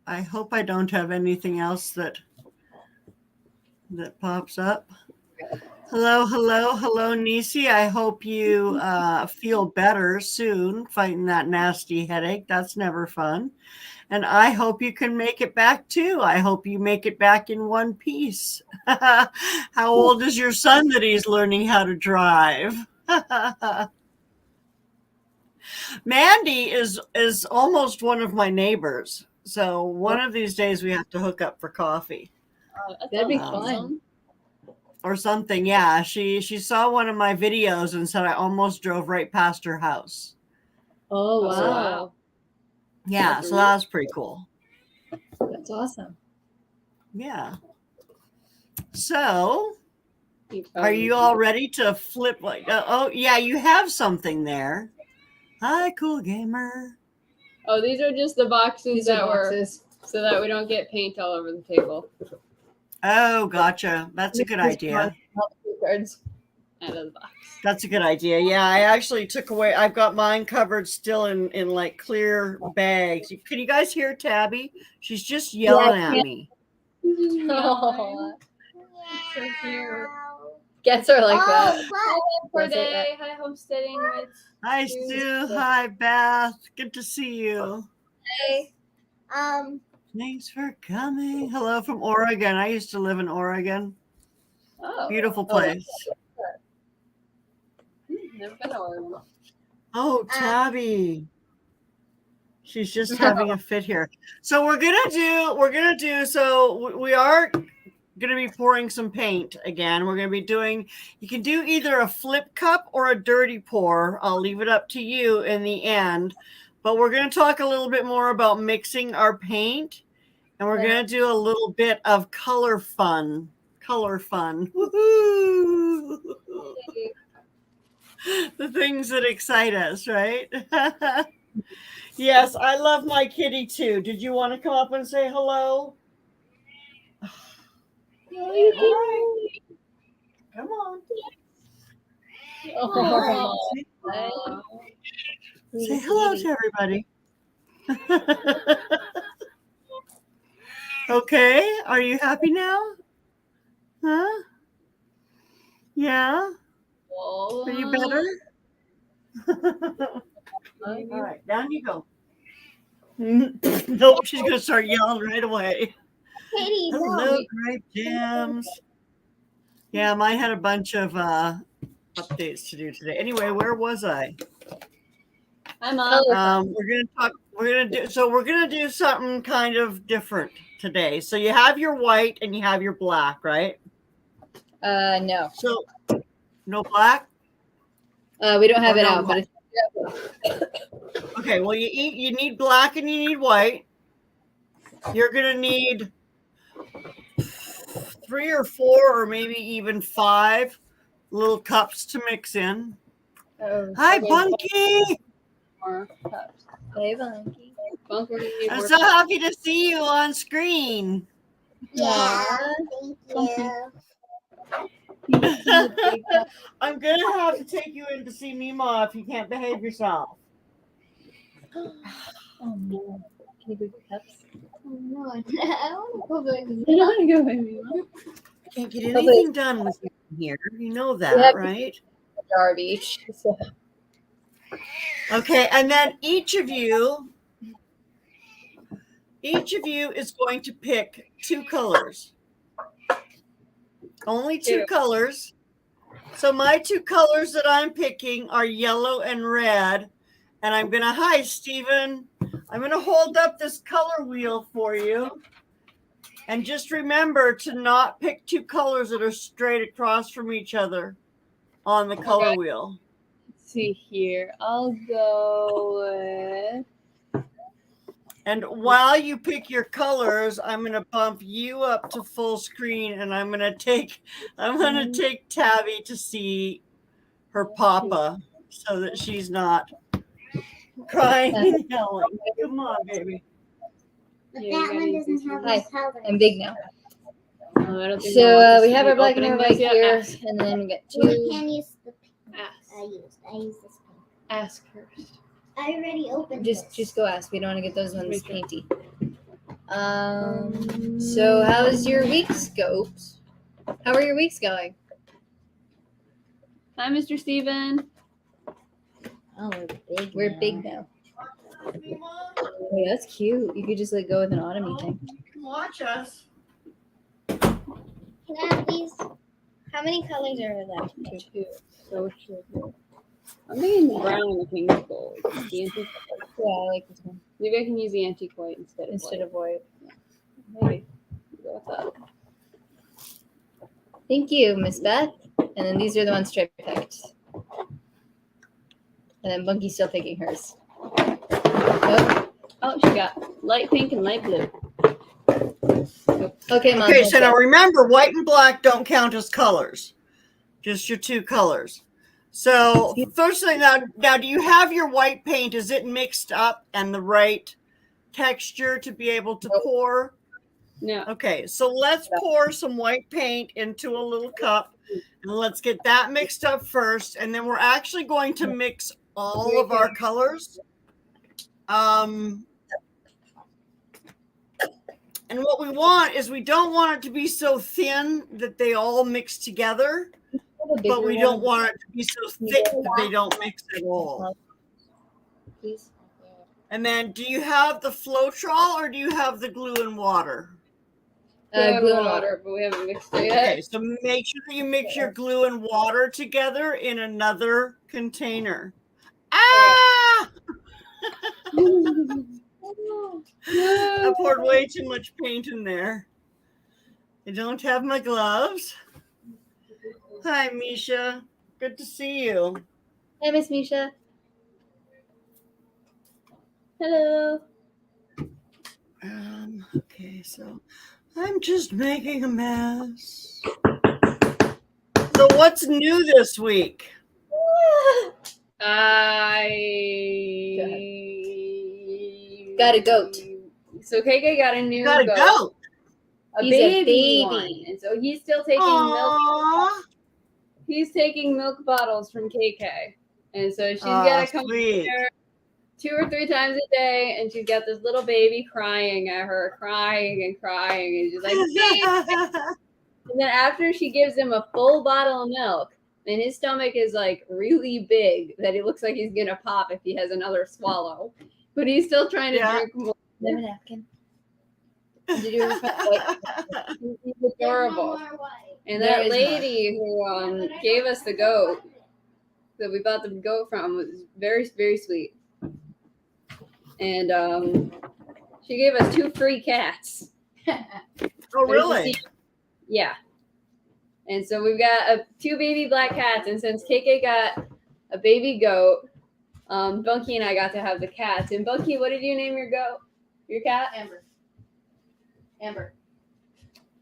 I hope I don't have anything else that pops up. Hello, Nisi. I hope you feel better soon, fighting that nasty headache. That's never fun. And I hope you can make it back too. I hope you make it back in one piece. How old is your son that he's learning how to drive? Mandy is almost one of my neighbors. So one of these days we have to hook up for coffee. That'd be fun. Or something. Yeah, she saw one of my videos and said I almost drove right past her house. Oh, wow. Yeah, so that was pretty cool. That's awesome. Yeah. So, are you all ready to flip? Oh, yeah, you have something there. Hi, cool gamer. Oh, these are just the boxes were so that we don't get paint all over the table. Oh, gotcha. That's a good idea. Cards out of the box. That's a good idea. Yeah, I actually took away. I've got mine covered still in like clear bags. Can you guys hear Tabby? She's just yelling at me. Oh, so cute. Gets her like that. Hi, Corday. Hi, homesteading with. Hi, Stu. Hi, Beth. Good to see you. Hey. Thanks for coming. Hello from Oregon. I used to live in Oregon. Oh, beautiful place. Never been to Oregon. Oh, Tabby. She's just having a fit here. So we are going to be pouring some paint again. We're going to be doing, you can do either a flip cup or a dirty pour. I'll leave it up to you in the end. But we're going to talk a little bit more about mixing our paint. And we're going to do a little bit of color fun. Woohoo! The things that excite us, right? Yes, I love my kitty too. Did you want to come up and say hello? Right. Come on. Oh. Say hello to everybody. Okay, are you happy now? Huh? Yeah? Are you better? All right, down you go. Nope, she's going to start yelling right away. Katie, hello, Grape Jams. Yeah, mine had a bunch of updates to do today. Anyway, where was I? I'm on. We're gonna do something kind of different today. So you have your white and you have your black, right? No. So no black? We don't have it out, but okay, well you need black and you need white. You're gonna need 3 or 4 or maybe even 5 little cups to mix in. Hi, Bunky! More cups. Hey, Bunky. I'm so happy to see you on screen. Yeah, thank you. I'm going to have to take you in to see Mima if you can't behave yourself. Oh, no. Can you bring cups? Oh, no, I want to go back. You don't want to go with me, Mom? I can't get anything done with you here. You know that, right? A jar of each. So. Okay, and then each of you is going to pick 2 colors. Only 2 colors. So my 2 colors that I'm picking are yellow and red. And I'm going to, hi, Stephen. I'm going to hold up this color wheel for you. And just remember to not pick 2 colors that are straight across from each other on the color wheel. Let's see here. I'll go with... And while you pick your colors, I'm going to bump you up to full screen, and I'm going to take Tabby to see her papa so that she's not crying and yelling. Come on, baby. But that one doesn't have a color. I'm big now. I So we have our black and our white here, and then we get 2. We can use the Ask. I use this pen. Ask first. I already opened Just go ask. We don't want to get those ones painty. So how's your week, Scopes? How are your weeks going? Hi, Mr. Steven. Oh, we're big now. Hey, that's cute. You could just like go with an autumn thing. You can watch us. Can I have these? How many colors are left? Two. So cute. I'm thinking brown and the pink gold. The antique. Yeah, I like this one Maybe I can use the antique white instead of white. Maybe. Go with that. Thank you, Miss Beth. And then these are the ones Stripe picked. And then Bunky's still picking hers. Oh, she got light pink and light blue. Okay, Mom. Okay, so now remember, white and black don't count as colors. Just your two colors. So first thing, now do you have your white paint? Is it mixed up and the right texture to be able to pour? No. Okay, so let's pour some white paint into a little cup and let's get that mixed up first. And then we're actually going to mix all of our colors. And what we want is we don't want it to be so thin that they all mix together, but we don't want it to be so thick that they don't mix at all. Please. And then do you have the Floetrol or do you have the glue and water? Glue and water, but we haven't mixed it yet. Okay, so make sure that you mix your glue and water together in another container. Ah! I poured way too much paint in there. I don't have my gloves. Hi, Misha. Good to see you. Hey, Miss Misha. Hello. Okay, so I'm just making a mess. So what's new this week? I got a goat. So KK got a new Got a goat. A He's a baby baby. one. And so he's still taking milk. Aww. He's taking milk bottles from KK. And so she's got to come Sweet. here 2 or 3 times a day, and she's got this little baby crying at her, crying and crying, and she's like, baby. And then after she gives him a full bottle of milk, and his stomach is like really big that he looks like he's gonna pop if he has another swallow, but he's still trying to drink more. Do you have a napkin? Did you He's adorable. And There that is lady who gave us the goat that we bought the goat from was very, very sweet. And she gave us 2 free cats. Oh, really? Yeah. And so we've got 2 baby black cats. And since KK got a baby goat, Bunky and I got to have the cats. And Bunky, what did you name your goat? Your cat? Amber.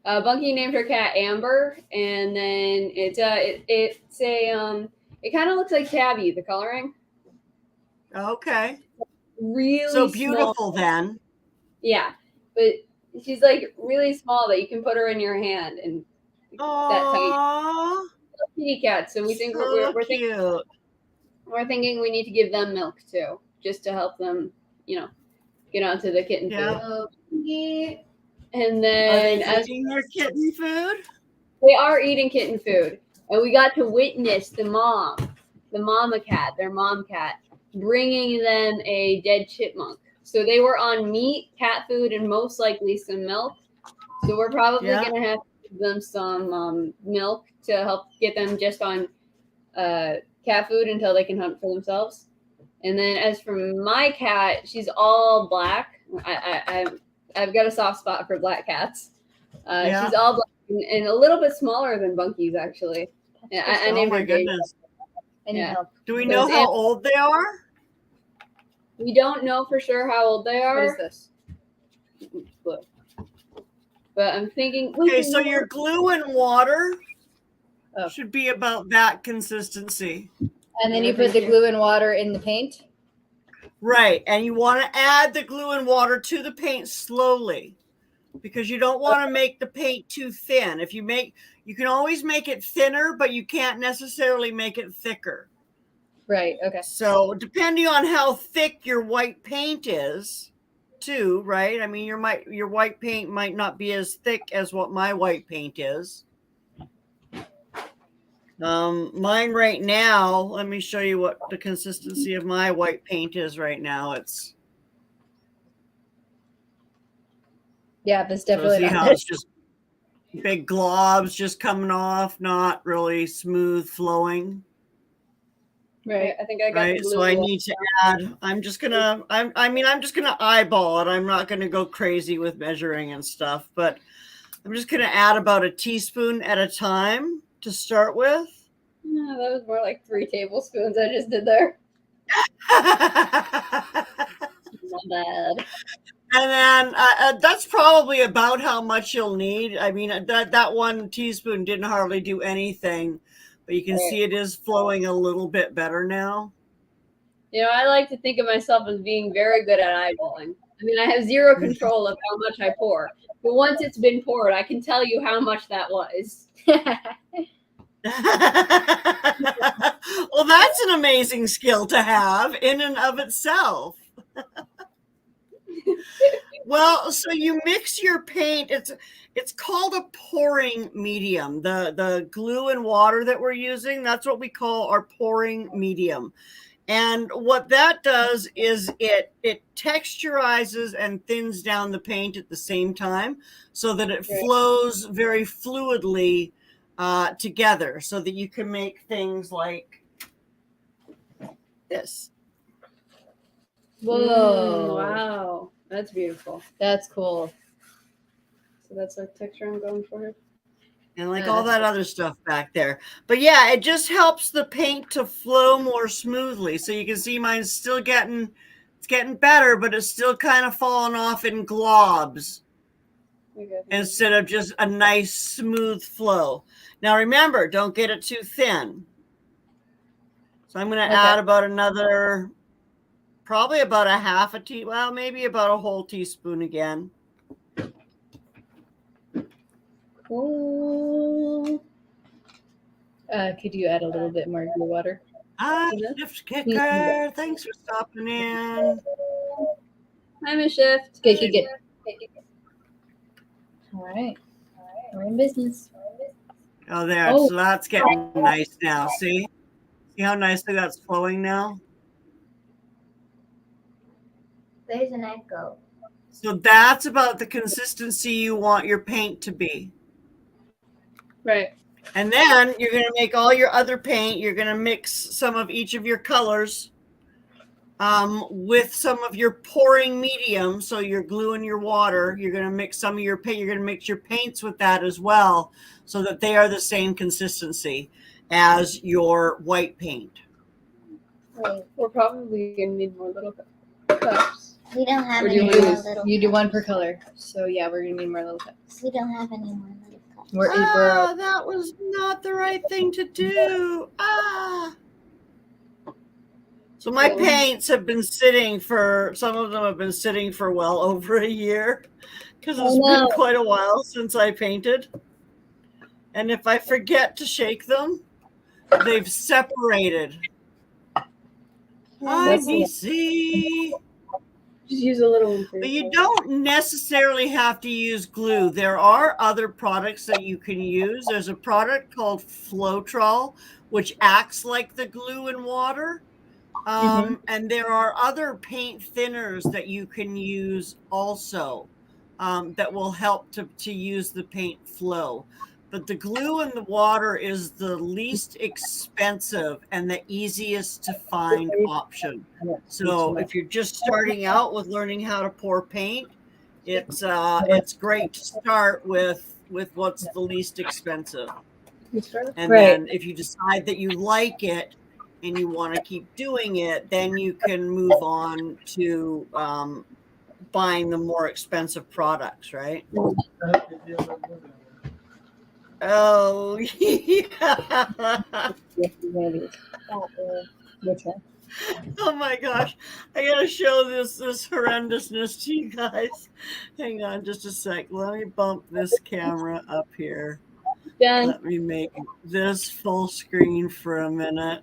Bunky named her cat Amber, and then it kind of looks like Tabby, the coloring. Okay. Really So beautiful small. then. Yeah, but she's like really small that you can put her in your hand, and that tiny kitty cat. So we think we're thinking, we're thinking we need to give them milk too, just to help them, get onto the kitten food. And then are they eating their kitten food? They are eating kitten food, and we got to witness their mom cat, bringing them a dead chipmunk. So they were on meat, cat food, and most likely some milk. So we're probably going to have to give them some milk to help get them just on cat food until they can hunt for themselves. And then as for my cat, she's all black. I've got a soft spot for black cats. She's all black and a little bit smaller than Bunky's, actually. I named her goodness. Yeah. Do we know how old they are? We don't know for sure how old they are. What is this? But I'm thinking. Okay, so your glue and water should be about that consistency. And then you put the glue and water in the paint? Right. And you want to add the glue and water to the paint slowly because you don't want to make the paint too thin. You can always make it thinner, but you can't necessarily make it thicker. Right. Okay. So depending on how thick your white paint is, too, right? I mean, your white paint might not be as thick as what my white paint is. Mine right now, let me show you what the consistency of my white paint is right now. It's It's definitely see not how that. it's just big globs just coming off, not really smooth flowing. Right. I think I got the Right. blue So I one. need to add, I'm just gonna eyeball it. I'm not gonna go crazy with measuring and stuff, but I'm just gonna add about a teaspoon at a time to start with. No, that was more like 3 tablespoons I just did there. Not bad. And then that's probably about how much you'll need. I mean, that 1 teaspoon didn't hardly do anything, but you can see it is flowing a little bit better now. You know, I like to think of myself as being very good at eyeballing. I mean, I have zero control of how much I pour. But once it's been poured, I can tell you how much that was. Well, that's an amazing skill to have in and of itself. Well, so you mix your paint. It's called a pouring medium. The glue and water that we're using, that's what we call our pouring medium. And what that does is it texturizes and thins down the paint at the same time so that it flows very fluidly together so that you can make things like this. Whoa. Wow. That's beautiful. That's cool. So that's the texture I'm going for. And like all that other stuff back there. But yeah, it just helps the paint to flow more smoothly. So you can see mine's still getting better, but it's still kind of falling off in globs instead of just a nice smooth flow. Now remember, don't get it too thin. So I'm going to add about another, probably about a half a tea, well, maybe about a whole teaspoon again. Cool. Could you add a little bit more glue water? Shift Kicker, thanks for stopping in. I'm a shift. Good. All right. We're in business. Oh, there. Oh. So that's getting nice now. See how nicely that's flowing now? There's an echo. So that's about the consistency you want your paint to be. Right. And then you're going to make all your other paint. You're going to mix some of each of your colors with some of your pouring medium. So your glue and your water, you're going to mix some of your paint. You're going to mix your paints with that as well so that they are the same consistency as your white paint. Right. We're probably going to need more little cups. We don't have any more little You do one per color. So yeah, we're going to need more little cups. We don't have any more little cups. That was not the right thing to do. So my paints have been sitting some of them have been sitting for well over a year because it's been quite a while since I painted. And if I forget to shake them, they've separated. IBC. Just use a little one. But you don't necessarily have to use glue. There are other products that you can use. There's a product called Floetrol, which acts like the glue in water. And there are other paint thinners that you can use also that will help to use the paint flow. But the glue in the water is the least expensive and the easiest to find option. So if you're just starting out with learning how to pour paint, it's great to start with what's the least expensive. And then if you decide that you like it and you want to keep doing it, then you can move on to buying the more expensive products, right? Oh, yeah. Oh my gosh. I gotta show this horrendousness to you guys. Hang on just a sec. Let me bump this camera up here. Let me make this full screen for a minute.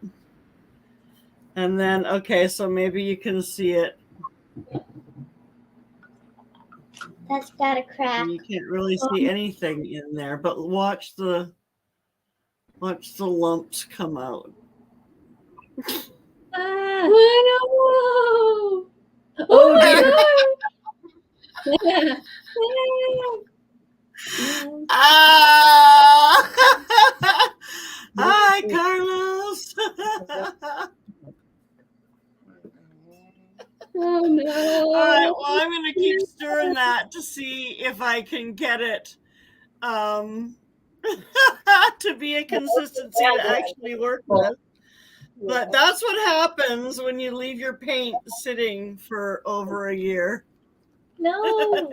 And then, okay, so maybe you can see it. That's got a crack. You can't really see anything in there, but watch the lumps come out. Ah. Oh no! Oh dear. Ah! Hi, Carlos. Oh no! All right, well, I'm going to keep stirring that to see if I can get it to be a consistency to actually work with. But that's what happens when you leave your paint sitting for over a year. No.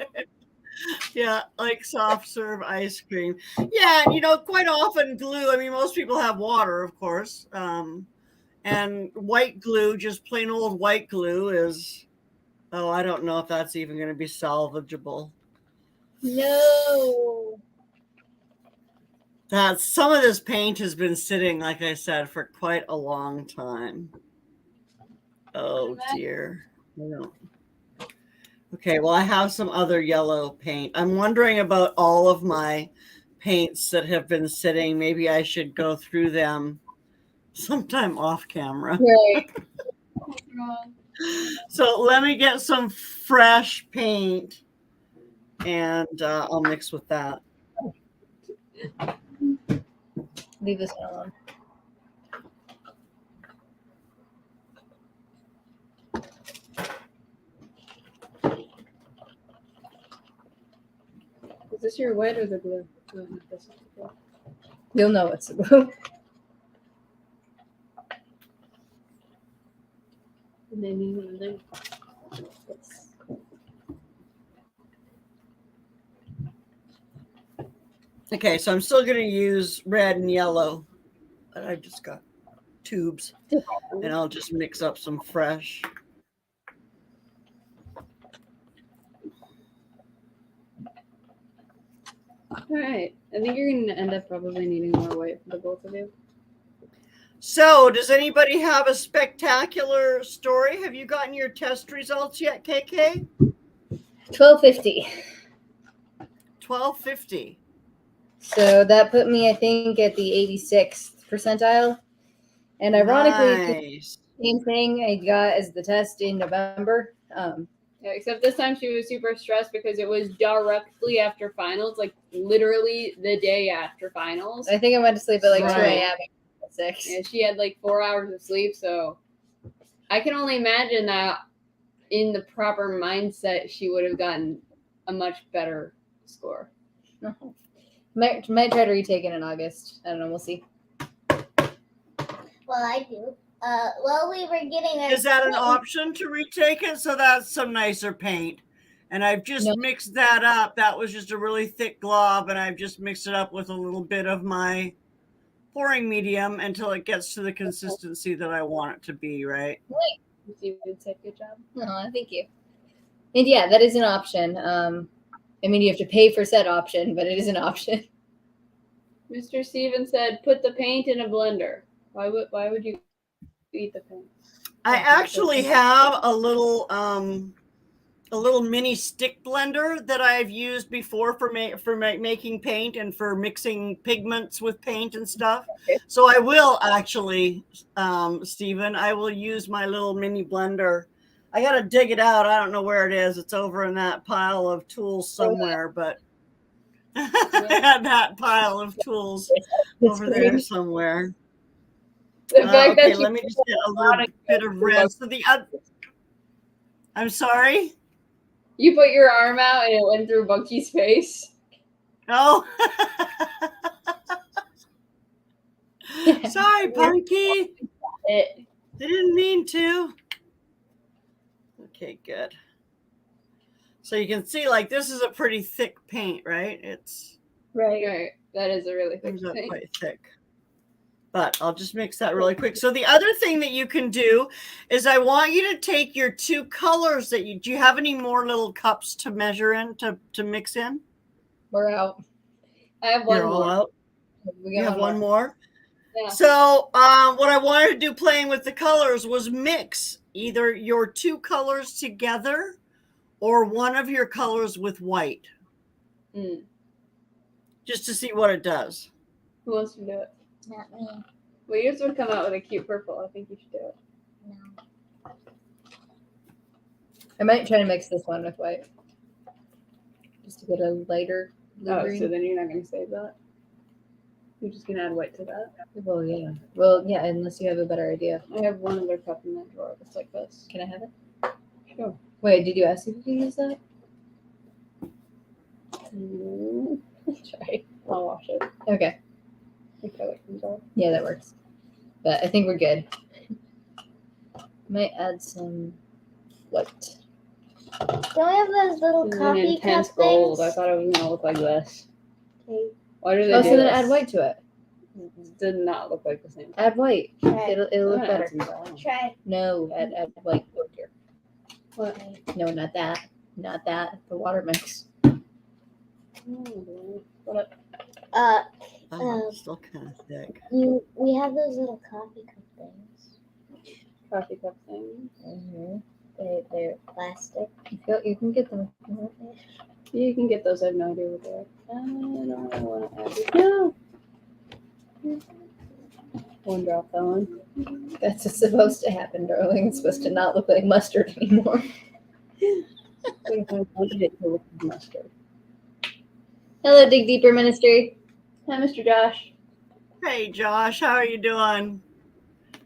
Yeah, like soft serve ice cream. Yeah, and quite often glue, I mean, most people have water, of course. And white glue, just plain old white glue is, I don't know if that's even going to be salvageable. No. Some of this paint has been sitting, like I said, for quite a long time. Oh dear. Okay, well, I have some other yellow paint. I'm wondering about all of my paints that have been sitting. Maybe I should go through them sometime off camera. Right. So let me get some fresh paint and I'll mix with that. Leave this one alone. Is this your wet or the glue? Oh, no, this is the glue. You'll know it's blue. And then you leave. Yes. Okay, so I'm still going to use red and yellow, but I just got tubes, and I'll just mix up some fresh. All right. I think you're going to end up probably needing more white for the both of you. So, does anybody have a spectacular story? Have you gotten your test results yet, KK? 1250. 1250. So that put me, I think, at the 86th percentile. And ironically, Nice. same thing I got as the test in November. Yeah, except this time she was super stressed because it was directly after finals, like literally the day after finals. I think I went to sleep at like 2 Right. a.m. at 6. Yeah, she had like 4 hours of sleep, so I can only imagine that in the proper mindset she would have gotten a much better score. Might try to retake it in August. I don't know. We'll see. Well, I do. Well, we were getting our. Is that an option to retake it? So that's some nicer paint. And I've just mixed that up. That was just a really thick glob, and I've just mixed it up with a little bit of my pouring medium until it gets to the consistency that I want it to be, right? You said good job. Oh, thank you. And yeah, that is an option. I mean, you have to pay for said option, but it is an option. Mr. Steven said, "Put the paint in a blender." Why would you eat the paint? I actually have a little mini stick blender that I've used before for making paint and for mixing pigments with paint and stuff. Okay. So I will actually, Stephen, I will use my little mini blender. I got to dig it out. I don't know where it is. It's over in that pile of tools somewhere, but I had that pile of tools over there somewhere. The fact Okay, that let me just get a little bit of red. So the other, I'm sorry. you put your arm out and it went through Bunky's face. Oh, sorry, Punky. It. Didn't mean to. Okay, good. So you can see, like, this is a pretty thick paint, right? It's Right. That is a really thick comes up thing. quite thick. But I'll just mix that really quick. So the other thing that you can do is I want you to take your two colors that do you have any more little cups to measure in, to mix in? We're out. I have one You're all more. out? We You got have one more? Yeah. So what I wanted to do playing with the colors was mix either your two colors together or one of your colors with white, just to see what it does. Who wants to do it? Not me. Well, yours would come out with a cute purple. I think you should do it. No. I might try to mix this one with white. Just to get a lighter blue Oh, green. so then you're not going to save that? You're just going to add white to that? Well, yeah. Well, yeah, unless you have a better idea. I have one other cup in that drawer that's like this. Can I have it? Sure. Wait, did you ask if you can use that? Try. I'll wash it. Okay. Look how it comes out. Yeah, that works. But I think we're good. Might add some white. Don't we have those little This is an coffee intense cup gold. things? I thought it was going to look like this. Okay. Why do they Oh, do so then this? add white to it. It did not look like the same. Add white. Try. It'll look better. Try. No, add white over here. What? No, not that. Not that. The water mix. What? Oh, it's still kind of thick. We have those little coffee cup things. Coffee cup thing. Mm-hmm. They're plastic. You can get them. You can get those. I have no idea what they are. I don't want to add it. No. One drop that one. That's what's supposed to happen, darling. It's supposed to not look like mustard anymore. What if I wanted it to look like mustard? Hello, Dig Deeper Ministry. Hi, Mr. Josh. Hey, Josh, how are you doing?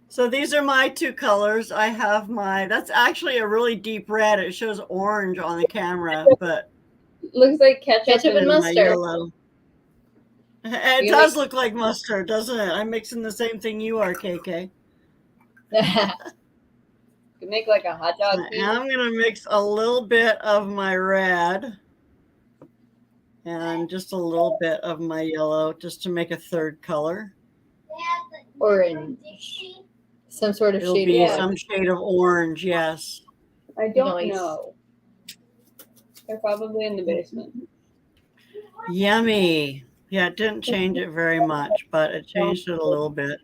So these are my two colors. I have that's actually a really deep red. It shows orange on the camera, but Looks like ketchup, Ketchup and my mustard. yellow. It You does look like mustard, doesn't it? I'm mixing the same thing you are, KK. You make like a hot dog. And I'm going to mix a little bit of my red and just a little bit of my yellow just to make a third color. Orange. Some sort of It'll shade. be of some shade of orange, yes. I don't Nice. know. They're probably in the basement. Yummy. Yeah, it didn't change it very much, but it changed it a little bit.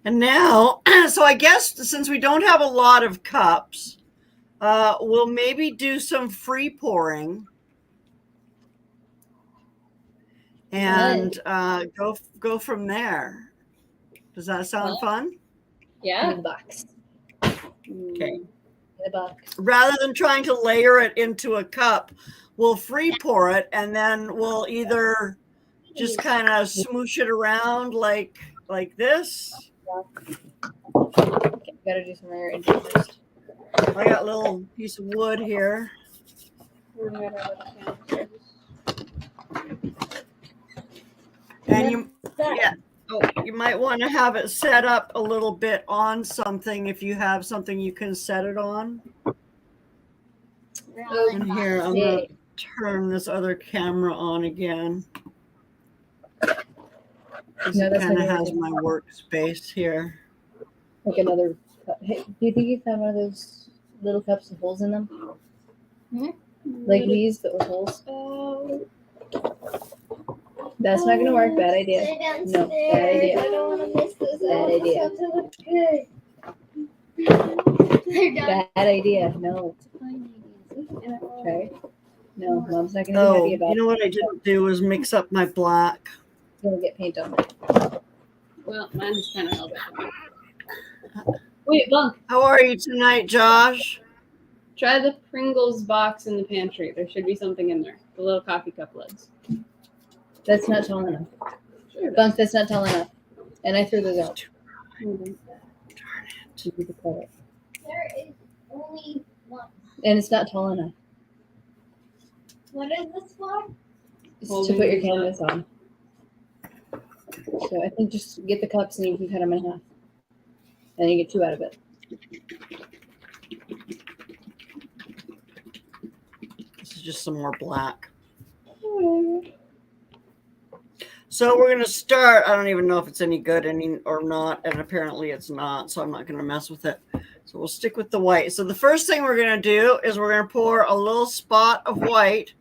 And now, so I guess since we don't have a lot of cups, we'll maybe do some free pouring and go from there. Does that sound fun? Yeah. in the box. Okay. In the box. Rather than trying to layer it into a cup, we'll free pour it and then we'll either just kind of smoosh it around like this. Okay, gotta do some layering first. I got a little piece of wood here. And you might want to have it set up a little bit on something if you have something you can set it on. And here, I'm going to turn this other camera on again. No, It that's kind of what has my workspace here. Like another cup. Hey, do you think you found one of those little cups with holes in them? Like these, but with holes? That's not gonna work. Bad idea. No, bad idea. I don't want to miss this. Bad idea. To look good. They're done. Bad idea. No. Okay. No, Mom's not gonna be happy about You know what I didn't do was mix up my black. it. Gonna get paint on it. Well, mine just kind of held it. Wait, Bunk. How are you tonight, Josh? Try the Pringles box in the pantry. There should be something in there. The little coffee cup lids. That's not tall enough. Sure. Bunk, that's not tall enough. And I threw those out. Mhm. There is only one. And it's not tall enough. What is this for? It's Holding to put your these up. canvas on. So I think just get the cups and you can cut them in half. And you get two out of it. This is just some more black. So we're going to start. I don't even know if it's any good or not, and apparently it's not, so I'm not going to mess with it. So we'll stick with the white. So the first thing we're going to do is we're going to pour a little spot of white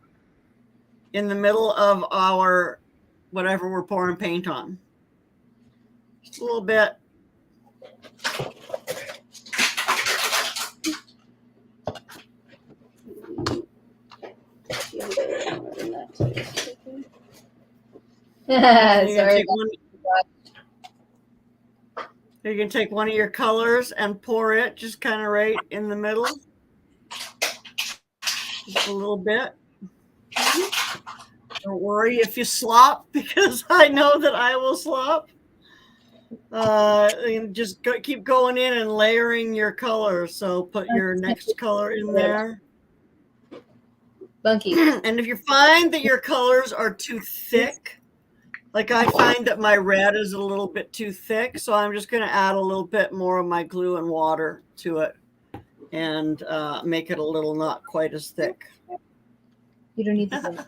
in the middle of our whatever we're pouring paint on. Just a little bit. Sorry. You can take one of your colors and pour it just kind of right in the middle. Just a little bit. Don't worry if you slop, because I know that I will slop. And just keep going in and layering your colors. So put your next color in there. Bunky. And if you find that your colors are too thick, like I find that my red is a little bit too thick, so I'm just going to add a little bit more of my glue and water to it and make it a little not quite as thick. You don't need the ink.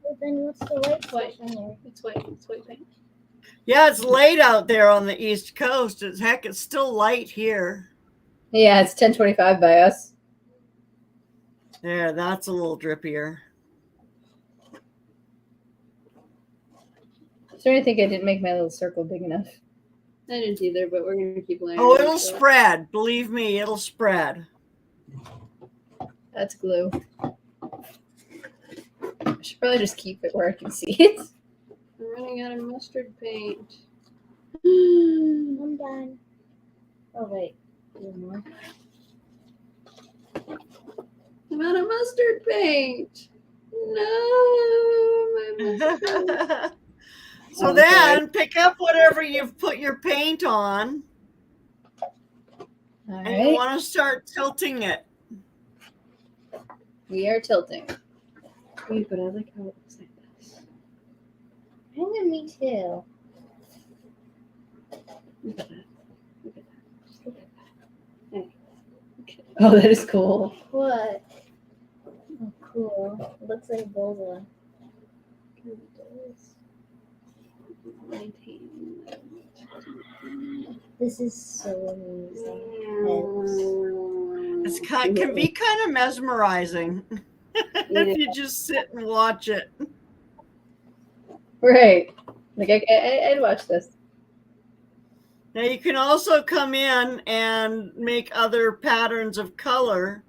Well, then what's the white It's white. stuff in there? It's white. It's white paint. Yeah, it's late out there on the East Coast. It's still light here. Yeah, it's 10:25 by us. There, that's a little drippier. Starting to think I didn't make my little circle big enough. I didn't either, but we're gonna keep layering. Oh, it'll so. spread. Believe me, it'll spread. That's glue. I should probably just keep it where I can see it. I'm running out of mustard paint. I'm done. Oh, wait. One more. I'm out of mustard paint. No, my mustard paint. So then pick up whatever you've put your paint on, All and you right. want to start tilting it. We are tilting. Wait, but I like how it looks like this. I think me too. Look at that. Look at that. Just look at that. Hey. Okay. Oh, that is cool. What? Oh, cool. It looks like a bullseye. This is so amazing. It's can be kind of mesmerizing if you just sit and watch it. Right. Like I'd watch this. Now you can also come in and make other patterns of color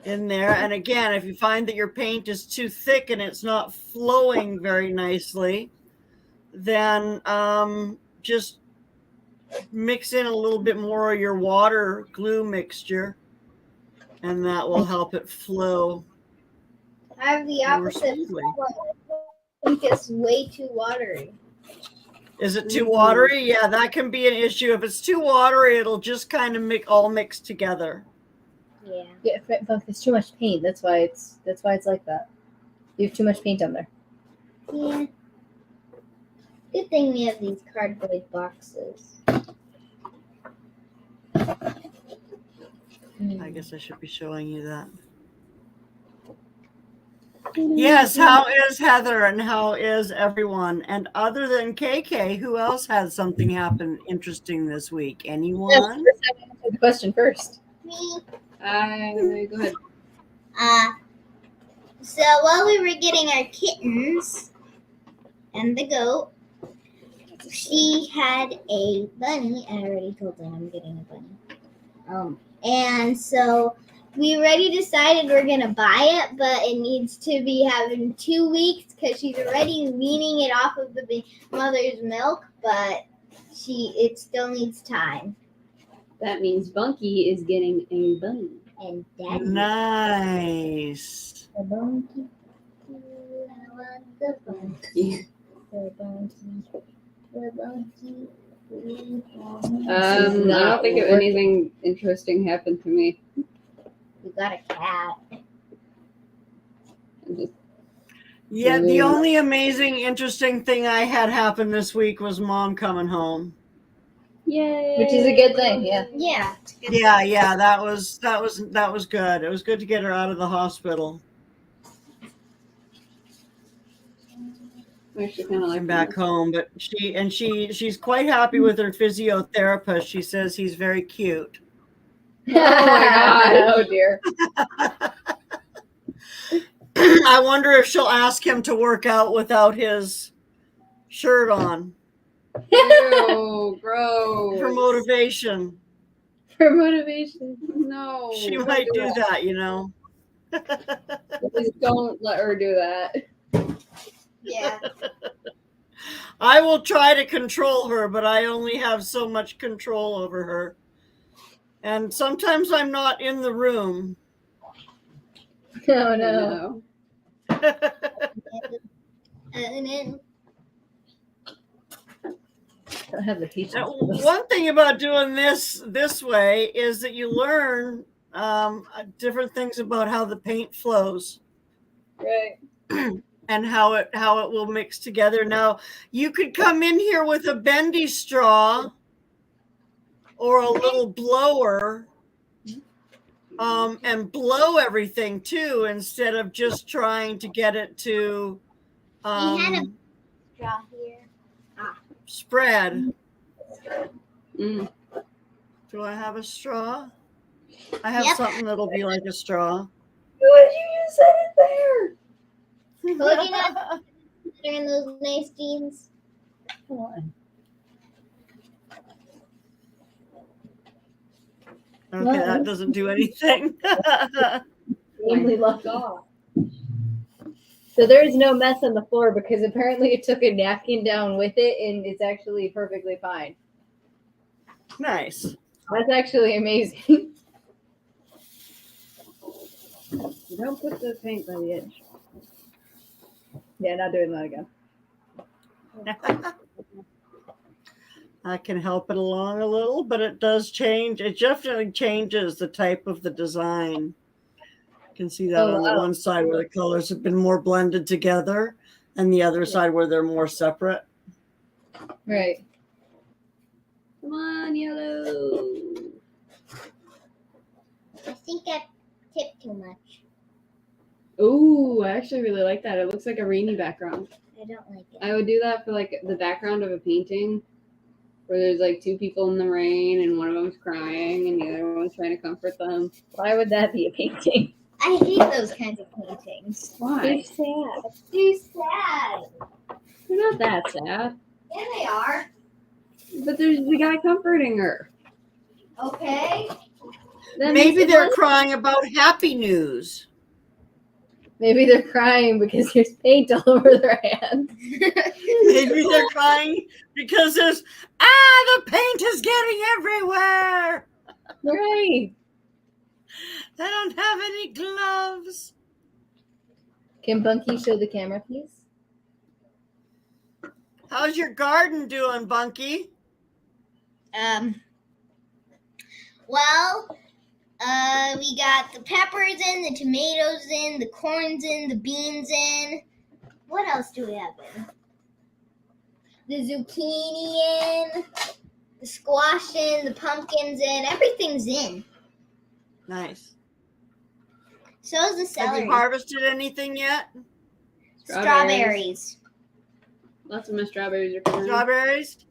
in there. And again, if you find that your paint is too thick and it's not flowing very nicely, then just mix in a little bit more of your water glue mixture, and that will help it flow. I have the more opposite smoothly. problem. I think it's way too watery. Is it too watery? Yeah, that can be an issue. If it's too watery, it'll just kind of all mix together. Yeah. Yeah, but it's too much paint. That's why it's like that. You have too much paint on there. Yeah. Good thing we have these cardboard boxes. I guess I should be showing you that. Yes, how is Heather and how is everyone? And other than KK, who else had something happen interesting this week? Anyone? Yes, first I want to answer the question first. Me. Go ahead. So while we were getting our kittens and the goat, she had a bunny. I already told her I'm getting a bunny. And so we already decided we're gonna buy it, but it needs to be having 2 weeks because she's already weaning it off of the mother's milk, but it still needs time. That means Bunky is getting a bunny. And Daddy, Nice. the bunny, I want the bunny, the bunny, the bunny. I don't think anything interesting happened to me. We got a cat. Yeah, the only amazing, interesting thing I had happen this week was Mom coming home. Yay! Which is a good thing, yeah. Yeah. Yeah, that was good. It was good to get her out of the hospital I actually kind of like and back home. But she's quite happy with her physiotherapist. She says he's very cute. Oh my God. Oh dear. I wonder if she'll ask him to work out without his shirt on Ew, gross. for motivation. For motivation. No. She don't might do that. that, you know. Please don't let her do that. Yeah. I will try to control her, but I only have so much control over her. And sometimes I'm not in the room. Oh I no. know. And then I don't have the patience. Now, for this. one thing about doing this way is that you learn different things about how the paint flows. Right. And how it will mix together. Now, you could come in here with a bendy straw or a little blower and blow everything too, instead of just trying to get it to had a straw here. spread. Mm. Do I have a straw? I have Yep. something that'll be like a straw. What did you just set it there? Looking at in those nice jeans. Come on. Okay, that doesn't do anything. Namely left off. So there's no mess on the floor because apparently it took a napkin down with it and it's actually perfectly fine. Nice. That's actually amazing. Don't put the paint by the edge. Yeah, not doing that again. I can help it along a little, but it does change. It definitely changes the type of the design. You can see that on the one side where the colors have been more blended together and the other side where they're more separate. Right. Come on, yellow. I think I tipped too much. Ooh, I actually really like that. It looks like a rainy background. I don't like it. I would do that for like the background of a painting where there's like two people in the rain and one of them's crying and the other one's trying to comfort them. Why would that be a painting? I hate those kinds of paintings. Why? They're sad. Too sad. They're not that sad. Yeah, they are. But there's the guy comforting her. Okay. That Maybe makes it they're less- crying about happy news. Maybe they're crying because there's paint all over their hands. Maybe they're crying because there's, the paint is getting everywhere. Right. I don't have any gloves. Can Bunky show the camera, please? How's your garden doing, Bunky? Well, we got the peppers in, the tomatoes in, the corns in, the beans in. What else do we have in? The zucchini in, the squash in, the pumpkins in. Everything's in. Nice. So is the Have celery. you harvested anything yet? Strawberries. Lots of my strawberries are coming. Strawberries?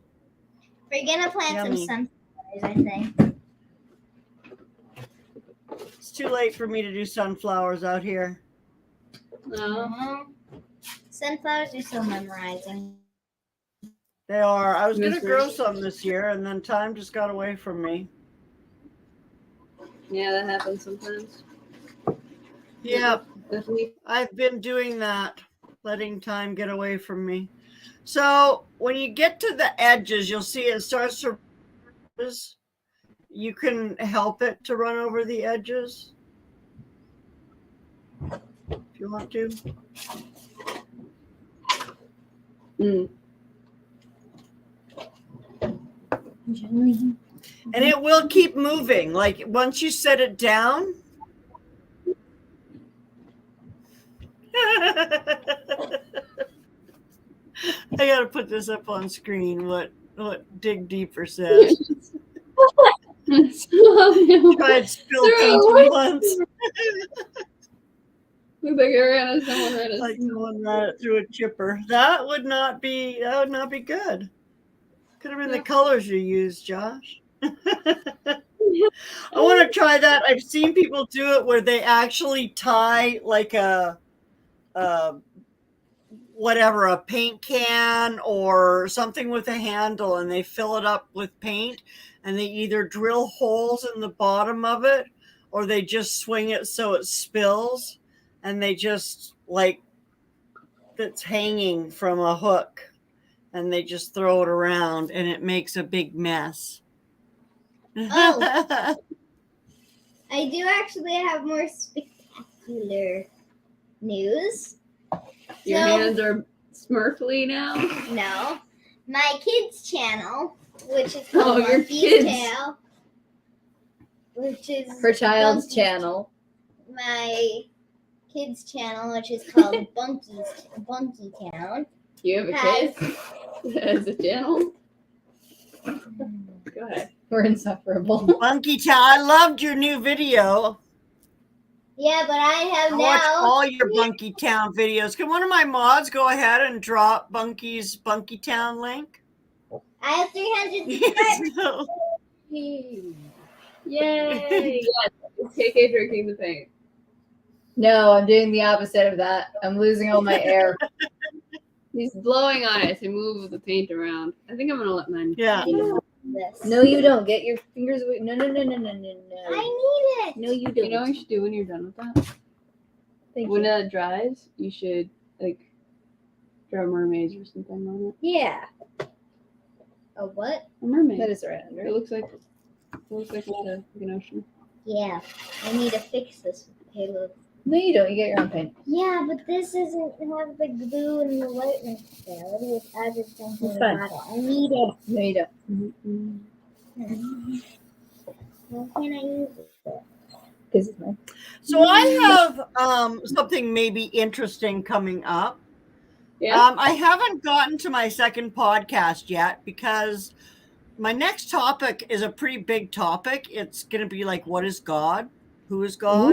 We're gonna plant Yummy. some sunflowers, I think. It's too late for me to do sunflowers out here. No. Sunflowers are so memorizing. They are. I was going to Miss grow Bruce. some this year, and then time just got away from me. Yeah, that happens sometimes. Yeah, Definitely. I've been doing that, letting time get away from me. So when you get to the edges, you'll see it starts to. You can help it to run over the edges if you want to. Mm. And it will keep moving. Like once you set it down. I gotta put this up on screen. What Dig Deeper says. Tried spill Throw paint away. once. Looks like someone ran Like someone ran it through a chipper. That would not be good. Could have been the colors you used, Josh. I want to try that. I've seen people do it where they actually tie like a paint can or something with a handle, and they fill it up with paint, and they either drill holes in the bottom of it or they just swing it so it spills, and they just like it's hanging from a hook, and they just throw it around and it makes a big mess. Oh. I do actually have more spectacular news. Your hands are smurfly now. No. My kids' channel, which is Oh, called your Monkey's kids. Tale, which is Her child's Bunky's- channel. My kids' channel, which is called Bunky Town. You have a Has- kid as a channel. Go ahead. We're insufferable. Bunky Town, I loved your new video. Yeah, but I have I watch now. all your Bunky Town videos. Can one of my mods go ahead and drop Bunky's Bunky Town link? I have 300 subscribers. So- Yay! Yes. It's KK drinking the paint. No, I'm doing the opposite of that. I'm losing all my air. He's blowing on it to move the paint around. I think I'm gonna let mine. Yeah. This. No, you don't. Get your fingers away. No. I need it. No, you don't. You know what you should do when you're done with that? Thank When you. it dries, you should like draw mermaids or something on Yeah. A what? it. A mermaid. That is right under It it. looks like like an ocean. Yeah, I need to fix this with Halo. No, you don't. You get your own paint. Yeah, but this doesn't have the glue and the whiteness there. What do you added something It's fine. about it? I need it. No, you don't. How can I use it? Because it's mine. So I have something maybe interesting coming up. Yeah. I haven't gotten to my second podcast yet because my next topic is a pretty big topic. It's going to be like, what is God? Who is God?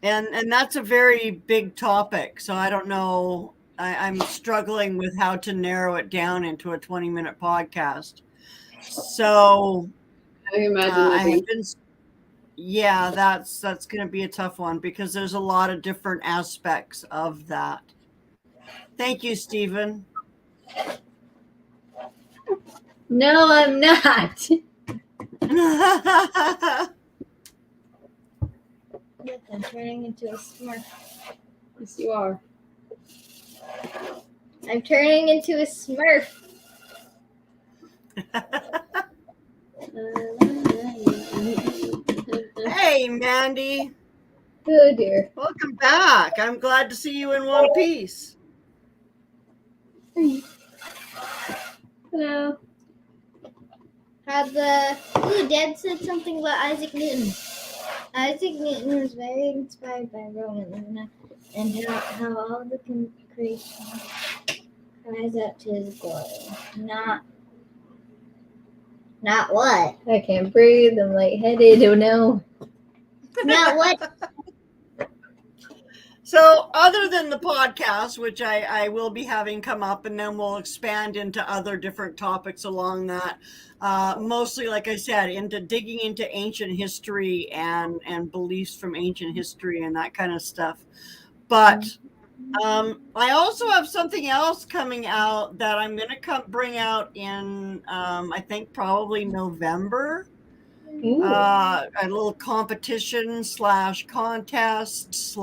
And that's a very big topic. So I don't know. I'm struggling with how to narrow it down into a 20-minute podcast. So I can imagine. I living- have been, yeah, that's going to be a tough one because there's a lot of different aspects of that. Thank you, Stephen. No, I'm not. Look, I'm turning into a Smurf. Yes, you are. I'm turning into a Smurf. Hey, Mandy. Oh dear. Welcome back. I'm glad to see you in one piece. Hello. Dad said something about Isaac Newton. Isaac Newton was very inspired by Romans and how all the creation cries out to his glory. Not what? I can't breathe. I'm lightheaded. Oh no. Not what? So other than the podcast, which I will be having come up, and then we'll expand into other different topics along that, mostly, like I said, into digging into ancient history and beliefs from ancient history and that kind of stuff. But I also have something else coming out that I'm going to bring out in, I think, probably November. Ooh. A little competition / contest /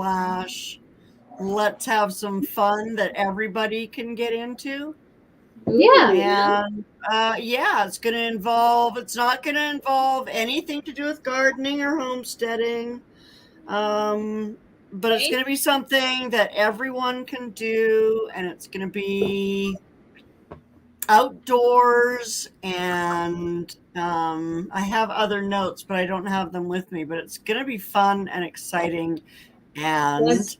let's have some fun that everybody can get into. Yeah. And yeah, it's not going to involve anything to do with gardening or homesteading. But it's going to be something that everyone can do, and it's going to be outdoors, and I have other notes, but I don't have them with me, but it's going to be fun and exciting. And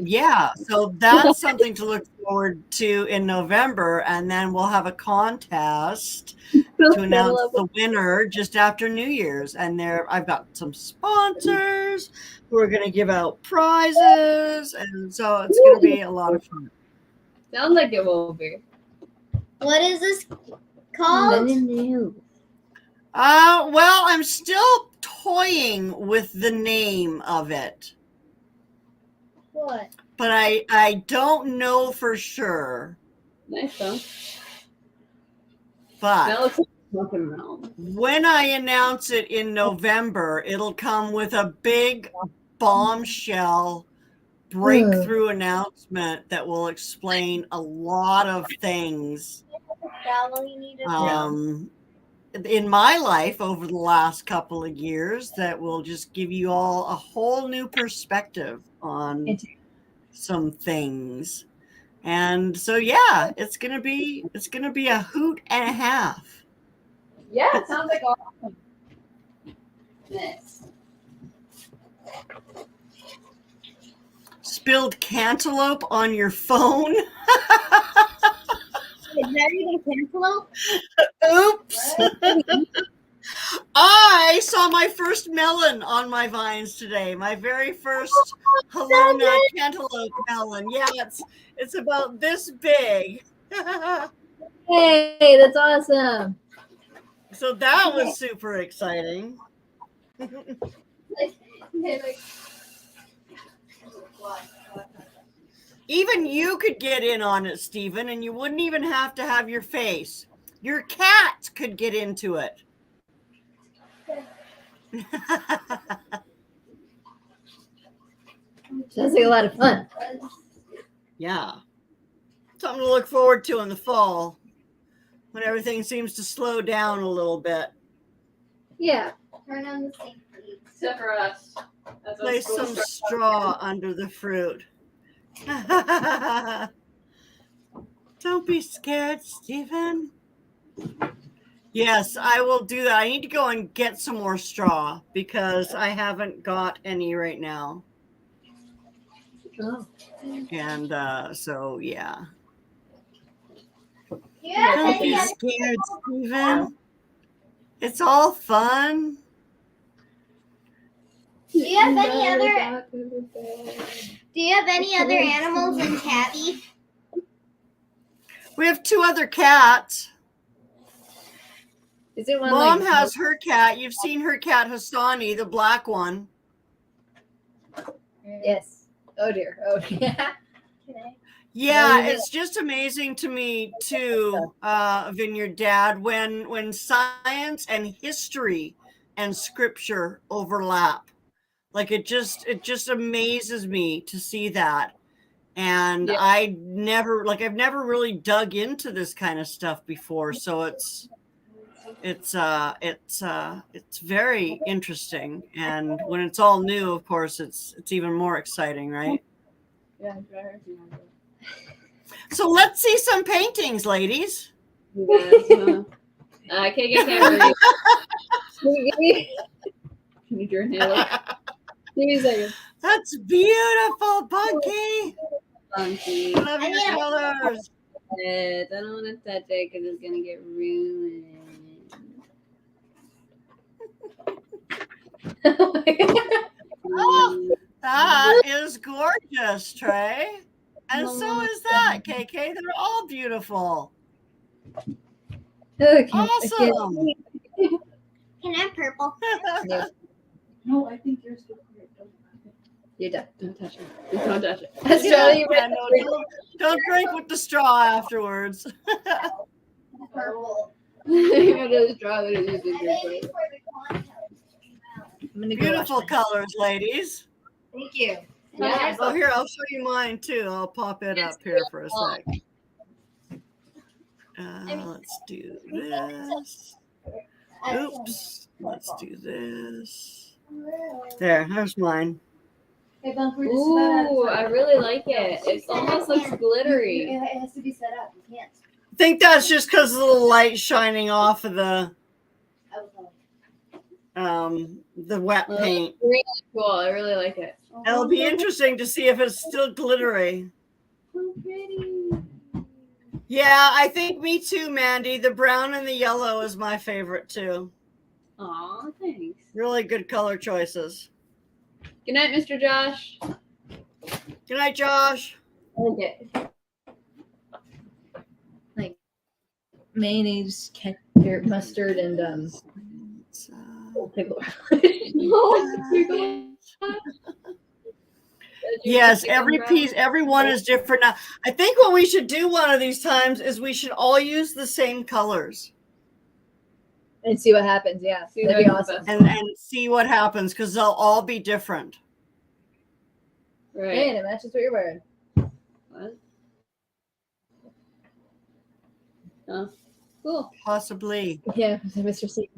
yeah, so that's something to look forward to in November, and then we'll have a contest to announce the winner just after New Year's. And I've got some sponsors who are going to give out prizes, and so it's going to be a lot of fun. Sounds like it will be. What is this called? Well, I'm still toying with the name of it, What? but I don't know for sure. Nice though. But That looks like smoking realm. when I announce it in November, it'll come with a big bombshell breakthrough announcement that will explain a lot of things in my life over the last couple of years that will just give you all a whole new perspective on some things. And so yeah, it's gonna be a hoot and a half. Yeah, it sounds like awesome. Nice. Spilled cantaloupe on your phone. Is that even cantaloupe? Oops. I saw my first melon on my vines today. My very first Helena cantaloupe melon. Yeah, it's about this big. Hey, that's awesome. So that was super exciting. Even you could get in on it, Stephen, and you wouldn't even have to have your face. Your cat could get into it. Sounds like a lot of fun. Yeah. Something to look forward to in the fall when everything seems to slow down a little bit. Yeah. Turn on the sink, please. Except for us. That's what Place school some starts. straw under the fruit. Don't be scared, Stephen. Yes, I will do that. I need to go and get some more straw because I haven't got any right now. Oh. And so, yeah. Yeah, Don't be scared, Stephen. It's all fun. Do you have any other animals in Tabby? We have 2 other cats. Is it one Mom like has her cat. You've seen her cat, Hassani, the black one. Yes. Oh dear. Oh yeah. Yeah, it's just amazing to me too, Vineyard Dad, when science and history and scripture overlap. Like it just amazes me to see that. And Yeah. I've never really dug into this kind of stuff before, so it's very interesting. And when it's all new, of course, it's even more exciting, right? Yeah, So let's see some paintings, ladies. I can't get camera. Can you draw Halo? Give me a second. That's beautiful, Punky. Funky. Love your colors. I don't want to touch it because it's gonna get ruined. Oh, that is gorgeous, Trey. And so is that, KK. They're all beautiful. Okay. Awesome. Can I have purple? No, I think yours look great. You're done. Don't touch it. Just don't touch it. That's Yeah, totally yeah, no, don't drink with the straw afterwards. Purple. It is draw that it I is think good. it's for the content. I'm gonna go Beautiful watch mine. colors, ladies. Thank you. Yeah. Oh, here, I'll show you mine too. I'll pop it up here for a sec. Let's do this. Oops. Let's do this. There's mine. Ooh, I really like it. It almost looks glittery. It has to be set up. You can't. I think that's just because of the light shining off of the wet paint. Really cool. I really like it. It'll be interesting to see if it's still glittery. So pretty. Yeah, I think me too, Mandy. The brown and the yellow is my favorite too. Aw, thanks. Really good color choices. Good night, Mr. Josh. Good night, Josh. Okay. Like mayonnaise, ketchup, mustard, and pickle. Yes, every piece, every one is different. Now, I think what we should do one of these times is we should all use the same colors And see what happens. Yeah, See that'd be what awesome. happens. and see what happens because they'll all be different. Right. Hey, and it matches what you're wearing. What? Oh, cool. Possibly. Yeah, Mr. C.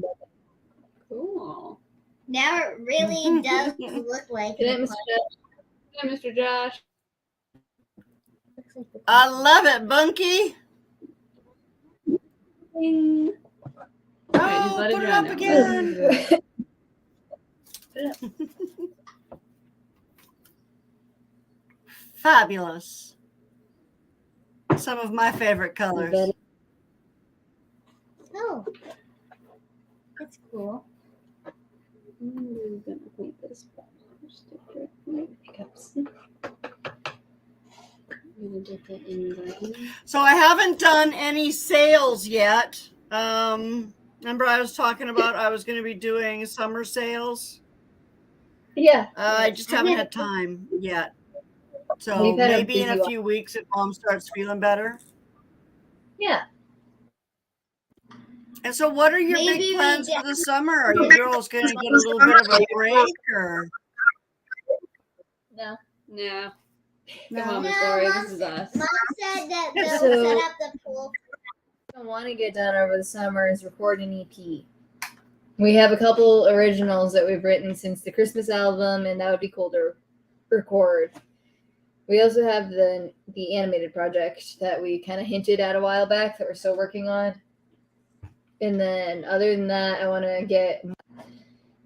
Cool. Now it really does look like Good night, it. Mr. Josh. Hi, Mr. Josh. I love it, Bunky. Ding. Alright, just Oh, let it put it dry up now. again. Fabulous. Some of my favorite colors. Oh, that's cool. I'm gonna paint this sticker. Pickups. I'm gonna get that in there. So I haven't done any sales yet. Remember I was talking about I was going to be doing summer sales. Yeah. I just haven't had time yet. So We've had a maybe in busy a one. few weeks if Mom starts feeling better. Yeah. And so what are your Maybe big we plans get- for the summer? Are you girls going to get a little bit of a break or No. No. no? Come on, Miss No, Lori. Mom This is us. Mom said that they'll So- set up the pool. What I want to get done over the summer is record an EP. We have a couple originals that we've written since the Christmas album, and that would be cool to record. We also have the animated project that we kind of hinted at a while back that we're still working on. And then other than that, I want to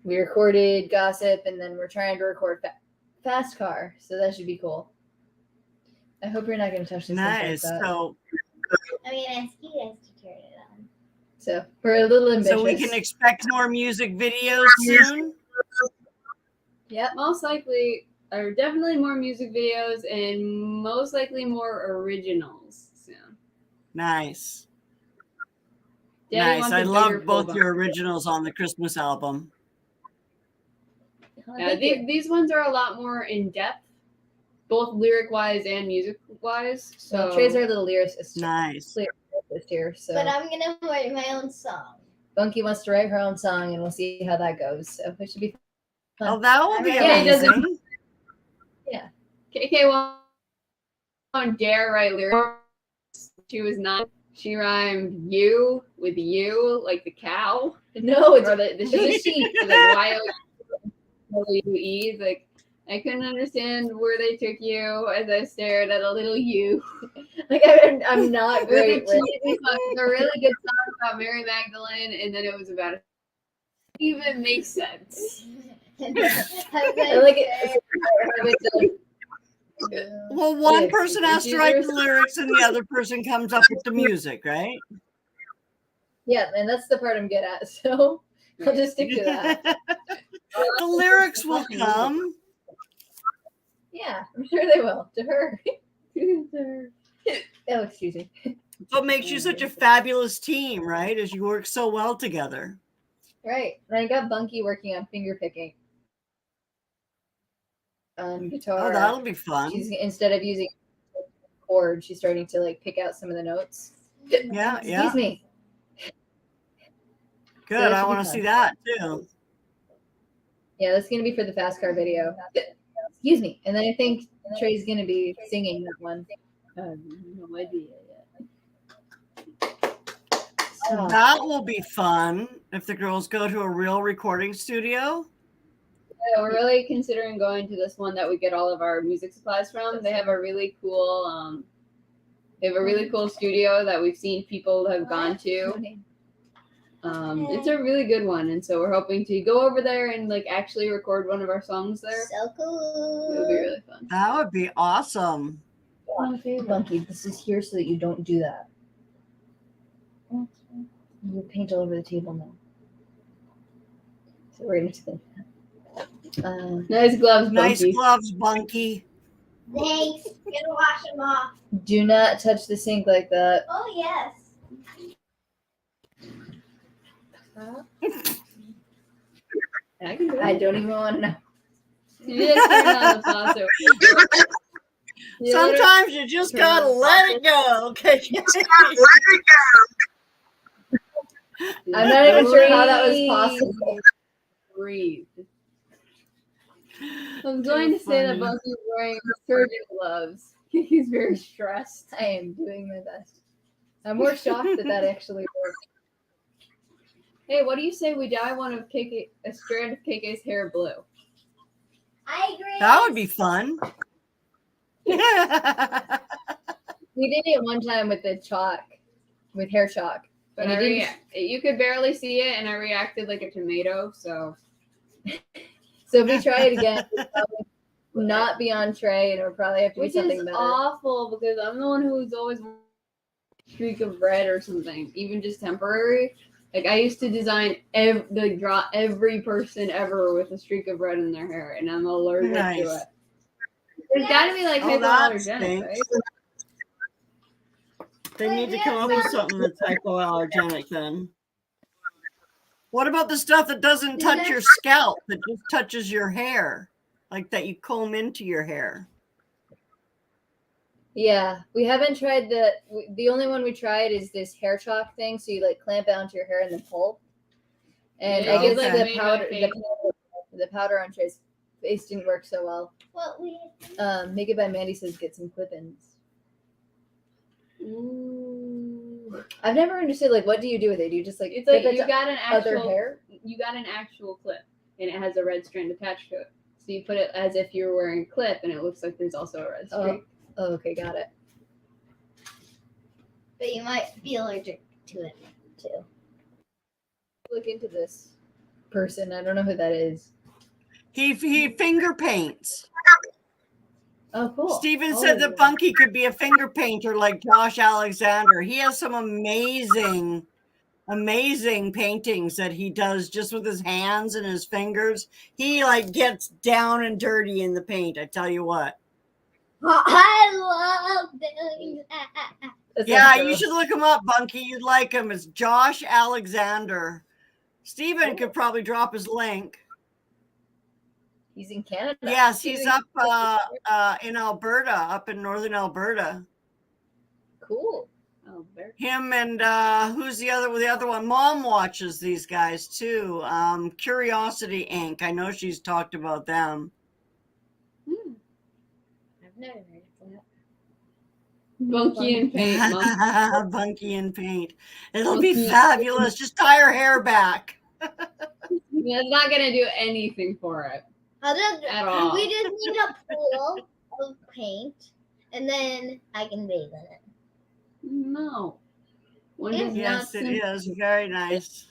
we recorded Gossip, and then we're trying to record Fast Car, so that should be cool. I hope you're not going to touch this Nice. thing like that. So I'm gonna ask you guys to turn it on. So we're a little ambitious. so we can expect more music videos soon. Yep. Most likely, or definitely more music videos, and most likely more originals soon. Nice. Daddy Nice. wants I a bigger love both full your bar. originals on the Christmas album. Yeah, these ones are a lot more in depth, both lyric wise and music wise. So So Trey's our little lyricist Nice. here. So But I'm gonna write my own song. Bunky wants to write her own song, and we'll see how that goes. So it should be Oh, that will be Yeah, he doesn't- amazing. KK won't dare write lyrics. She was not. She rhymed you with you, like the cow, no. It's or the sheep, like Y-O-U-E. Like I couldn't understand where they took you as I stared at a little you. like I'm not It was a great with. cheesy song. It was a really good song about Mary Magdalene, and then it was about it even makes sense. I like it. Well, one Yeah, person has to write the lyrics and the other person comes up with the music, right? Yeah, and that's the part I'm good at. So I'll just stick to that. The lyrics will come. Yeah, I'm sure they will. To her. Oh, excuse me. What makes you such a fabulous team, right? As you work so well together. Right. And I got Bunky working on finger picking. On guitar. Oh, that'll be fun. She's instead of using chord, she's starting to like pick out some of the notes. Yeah, yeah. Excuse me. Good. that I should be want to fun. see that too. Yeah, that's gonna be for the fast car video. Excuse me. And then I think Trey's gonna be singing that one. No idea yet. So, That will be fun if the girls go to a real recording studio. Yeah, we're really considering going to this one that we get all of our music supplies from. They have a really cool studio that we've seen people have gone to. It's a really good one, and so we're hoping to go over there and like actually record one of our songs there. So cool. It'll be really fun. That would be awesome. Bunky, this is here so that you don't do that. You paint all over the table now. So we're gonna do that. Nice gloves, Nice Bunky. gloves, Bunky. Thanks. Gonna wash them off. Do not touch the sink like that. Oh yes. I can do it. I don't even want to know. You just turn on the faucet. You Sometimes you just gotta let it go. Okay. I'm not even sure how that was possible. Breathe. I was going to say that funny. Bucky's wearing surgeon gloves. He's very stressed. I am doing my best. I'm more shocked that actually worked. Hey, what do you say we dye one of a strand of KK's hair blue? I agree. That would be fun. We did it one time with the chalk, with hair chalk. But And it didn't- you could barely see it, and I reacted like a tomato. So So if we try it again, we'll probably not be on Trey, and we'll probably have to do which something is better. awful because I'm the one who's always a streak of red or something, even just temporary. Like I used to design draw every person ever with a streak of red in their hair, and I'm allergic Nice. to it. There's got to be like Oh, that hypoallergenic, stinks. right? They need to come up with something that's hypoallergenic then. What about the stuff that doesn't touch your scalp, that just touches your hair? Like that you comb into your hair? Yeah, we haven't tried the only one we tried is this hair chalk thing. So you like clamp it onto your hair and then pull. And Yeah, I guess okay. like Made my face. the powder on Trey's face didn't work so well. What we Make It by Mandy says get some clip-ins. Ooh. I've never understood like what do you do with it? Do you just like It's like clip it you to got an other actual hair? You got an actual clip, and it has a red strand attached to it. So you put it as if you were wearing a clip, and it looks like there's also a red streak. Oh, okay, got it. but you might be allergic to it too. Look into this person. I don't know who that is. He finger paints. Oh, cool. Steven Oh, said that yeah. Bunky could be a finger painter like Josh Alexander. He has some amazing paintings that he does just with his hands and his fingers. He like gets down and dirty in the paint. I tell you what. I love doing that. That sounds Yeah, you gross. should look him up, Bunky. You'd like him. It's Josh Alexander. Steven could probably drop his link. He's in Canada. Yes, he's up in Alberta, up in northern Alberta. Cool. Oh, very Him and who's the other one? Mom watches these guys too. Curiosity Inc. I know she's talked about them. I've never heard of that. Bunky and paint. Mom. Bunky and paint. It'll be Bunky. fabulous. Just tie her hair back. It's not gonna do anything for it. At all. We just need a pool of paint, and then I can bathe in it. No. One does Yes, not it is. Very nice.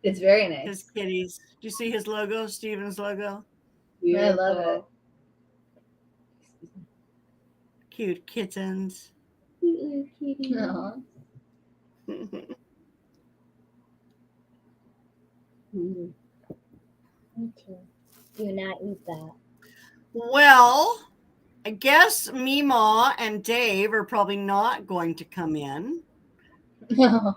It's very nice. His kitties. Do you see his logo? Steven's logo? I love it. Cute kittens. Aw. Mm. Me too. Do not eat that. Well, I guess Meemaw and Dave are probably not going to come in.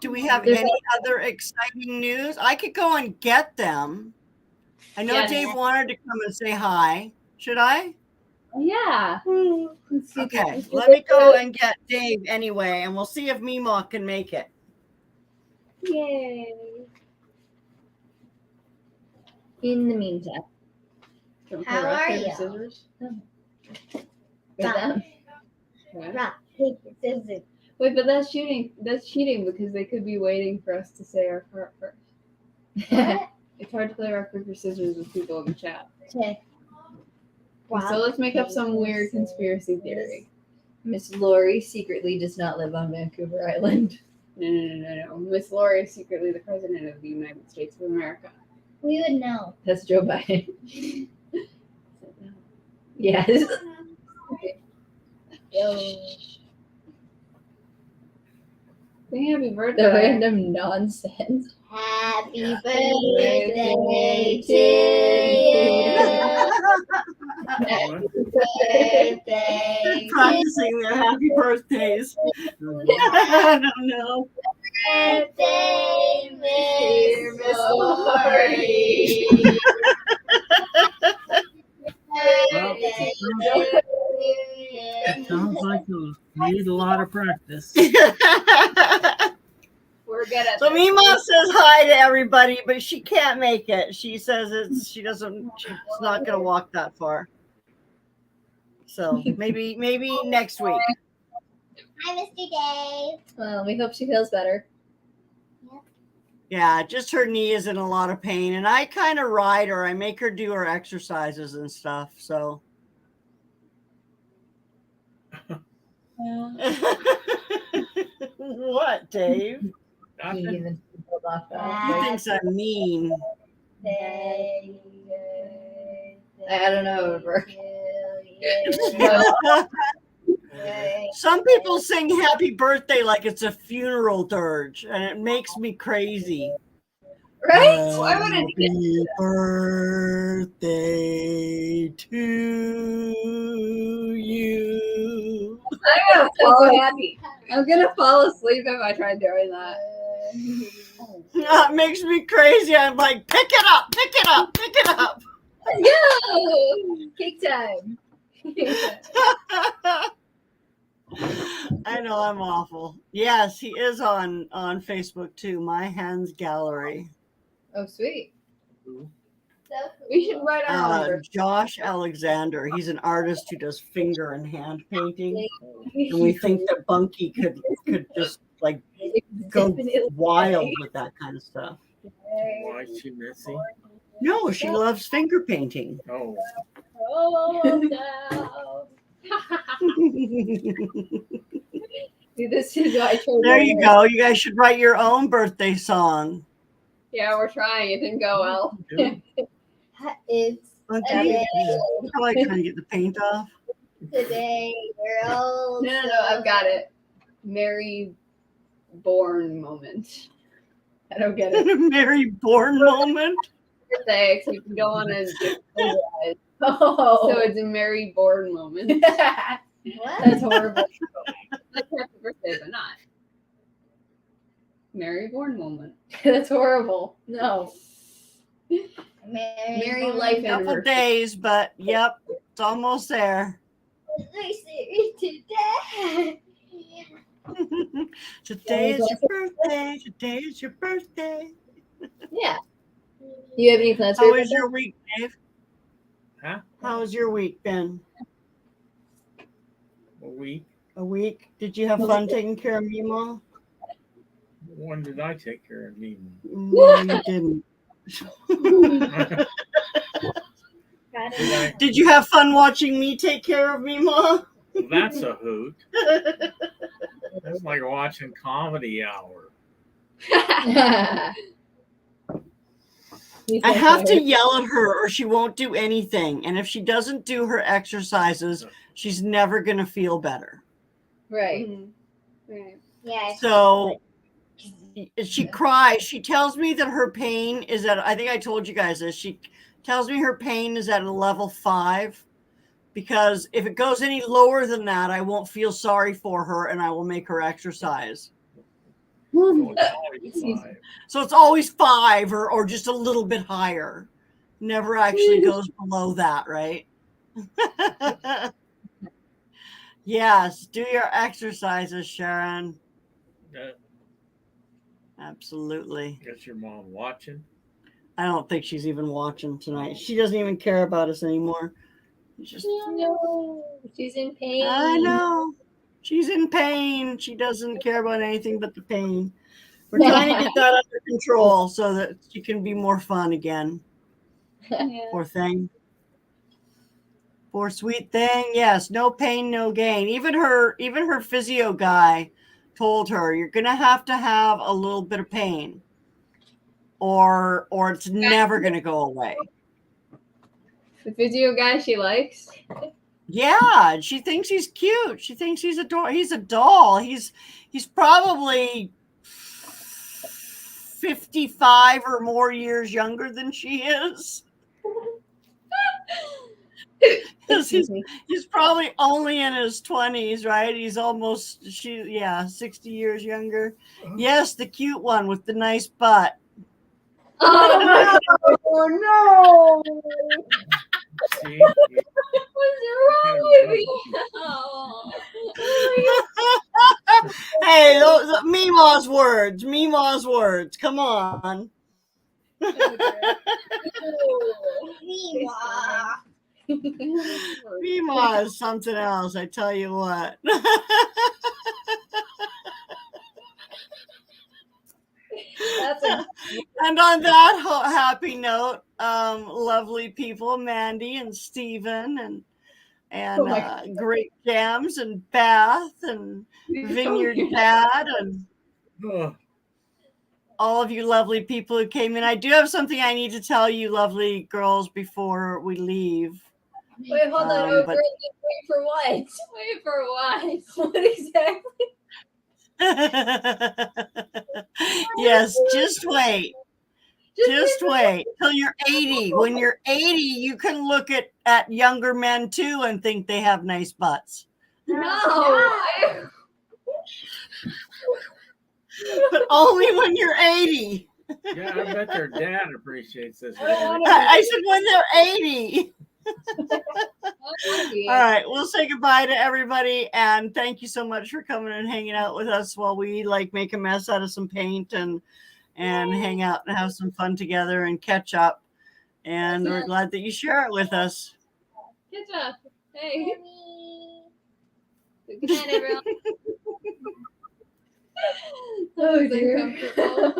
Do we have There's any other exciting news? I could go and get them. I know Yes. Dave wanted to come and say hi. Should I? Yeah. Let's see Okay, if- let me go and get Dave anyway, and we'll see if Meemaw can make it. Yay. In the meantime, Don't How play rock, are paper, you? scissors? with Stop. them. Okay. Rock, paper, scissors. Wait, but that's cheating. That's cheating because they could be waiting for us to say our part first. What? It's hard to play rock, paper, scissors with people in the chat. Okay. So let's make up some weird conspiracy theory. Miss Lori secretly does not live on Vancouver Island. No. Miss Lori is secretly the president of the United States of America. We would know. That's Joe Biden. Yes. Yo. Sing happy The birthday. random nonsense. Happy birthday birthday to Happy birthday Practicing their happy birthdays. I don't know. birthday, Miss Lori. Well, it sounds like you need a lot of practice. We're We're good at So this. Mima says hi to everybody, but she can't make it. She says she's not gonna walk that far. So maybe next week. Hi, Mr. Dave. Well, we hope she feels better. Yeah, just her knee is in a lot of pain, and I kind of ride her. I make her do her exercises and stuff. So. What, Dave? Nothing. Even pulled off He that. thinks I'm mean. I don't know if it works. Some people sing happy birthday like it's a funeral dirge, and it makes me crazy. Right? Why would it do Happy birthday to you. I'm so happy. I'm gonna fall asleep if I try doing that. It makes me crazy. I'm like, pick it up, pick it up, pick it up. Let's go! Cake time. I know I'm awful. Yes, he is on Facebook too. My Hands Gallery. Oh, sweet. We should write our own birthday. Josh Alexander. He's an artist who does finger and hand painting, and we think that Bunky could just like go wild with that kind of stuff. Why is she missing? No, she loves finger painting. Oh, Oh no. See, this is why I told There you go. You guys should write your own birthday song. Yeah, we're trying. It didn't go well. It's Okay. Probably trying to get the paint off. today. We're all. No, I've got it. Mary born moment. I don't get it. Mary Born moment. Birthday, so you can go on and so Oh, it's a Mary born moment. What? that's horrible. Like happy birthday, but not. Mary born moment. That's horrible. No. Mary life Couple anniversary. days, but yep, it's almost there. Today. Today is your birthday. Today is your birthday. Yeah. Do you have any plans for How your was birthday? your week, Dave? huh? How was your week been? A week? A week? Did you have fun taking care of Mima? When did I take care of me? No, you didn't. Did you have fun watching me take care of Mima? That's a hoot. That's like watching Comedy Hour. I have to yell at her or she won't do anything. And if she doesn't do her exercises, she's never going to feel better. Right. Right. Yeah. So she cries. She tells me that her pain is at, I think I told you guys this. She tells me her pain is at a level 5 because if it goes any lower than that, I won't feel sorry for her and I will make her exercise. So it's always 5. So it's always 5 or just a little bit higher. Never actually goes below that, right? Yes, do your exercises, Sharon. Absolutely. Is your mom watching? I don't think she's even watching tonight. She doesn't even care about us anymore. Just, No, she's in pain. I know. She's in pain. She doesn't care about anything but the pain. We're trying to get that under control so that she can be more fun again. Yeah. Poor thing. Poor sweet thing. Yes, no pain, no gain. Even her physio guy told her you're gonna have a little bit of pain, or it's never gonna go away. The video guy she likes. Yeah, she thinks he's cute. She thinks he's a doll. He's probably 55 or more years younger than she is. He's probably only in his 20s, right? He's almost 60 years younger. Yes, the cute one with the nice butt. Oh no! See? What's wrong with you? Oh. Hey, those Mima's words. Mima's words. Come on. Meanwhile, Mima is something else. I tell you what. That's a And on that happy note, lovely people, Mandy and Stephen and Oh my Great Jams and Beth and Vineyard Dad and Ugh. all of you lovely people who came in. I do have something I need to tell you, lovely girls, before we leave. Wait, hold on. but- Girl, wait for what? Wait for what? What exactly? Yes, just wait. Just wait till you're 80. When you're 80, you can look at younger men too and think they have nice butts. No. But only when you're 80. Yeah, I bet their dad appreciates this. I don't want I said when they're 80. to. All right, we'll say goodbye to everybody and thank you so much for coming and hanging out with us while we make a mess out of some paint and hang out and have some fun together and catch up. And we're glad that you share it with us. Good job. Hey. Good night, everyone. Oh, That was dear. uncomfortable.